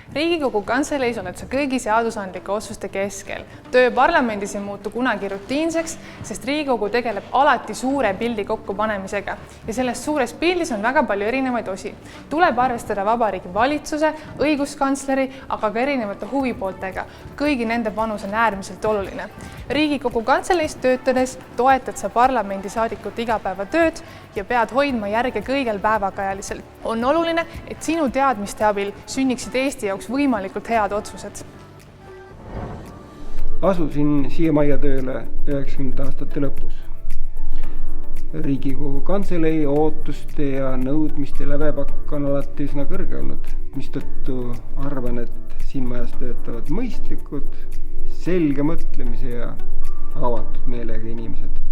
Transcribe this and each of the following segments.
Riigikogu kantseleis oled sa kõigi seadusandlike otsuste keskel. Töö parlamendis ei muutu kunagi rutiinseks, sest Riigikogu tegeleb alati suure pildi kokkupanemisega ja selles suures pildis on väga palju erinevaid osi. Tuleb arvestada Vabariigi valitsuse, õiguskantsleri, aga ka erinevate huvipooltega. Kõigi nende panus on äärmiselt oluline. Riigikogu kantseleis töötades toetad sa parlamendisaadikute igapäevatööd ja pead hoidma järge kõigel päevakajaliselt. On oluline, et sinu teadmiste abil sünniksid Eesti jaoks võimalikult head otsused. Asusin siia majja tööle 90 aastate lõpus. Riigikogu kantselei ootuste ja nõudmiste lävepakk on alati üsna kõrge olnud, mistõttu arvan, et siin majas töötavad mõistlikud, selge mõtlemise ja avatud meelega inimesed.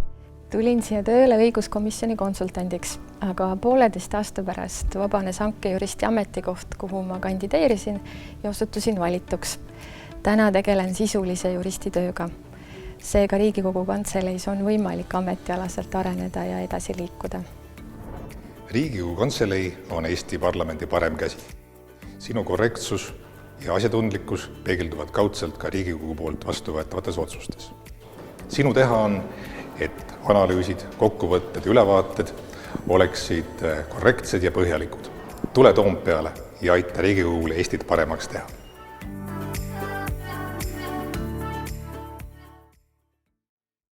Tulin siia tööle õiguskomisjoni konsultandiks, aga 1,5 aasta pärast vabanes hankejuristi ametikoht, kuhu ma kandideerisin ja osutusin valituks. Täna tegelen sisulise juristi tööga. Seega Riigikogu kantseleis on võimalik ametialaselt areneda ja edasi liikuda. Riigikogu kantseleis on Eesti parlamendi parem käsi. Sinu korrektsus ja asjatundlikkus peegelduvad kaudselt ka Riigikogu poolt vastuvõetavates otsustes. Sinu teha on, et analüüsid, kokkuvõtted ja ülevaated oleksid korrektsed ja põhjalikud. Tule Toompeale ja aita Riigikogule Eestit paremaks teha.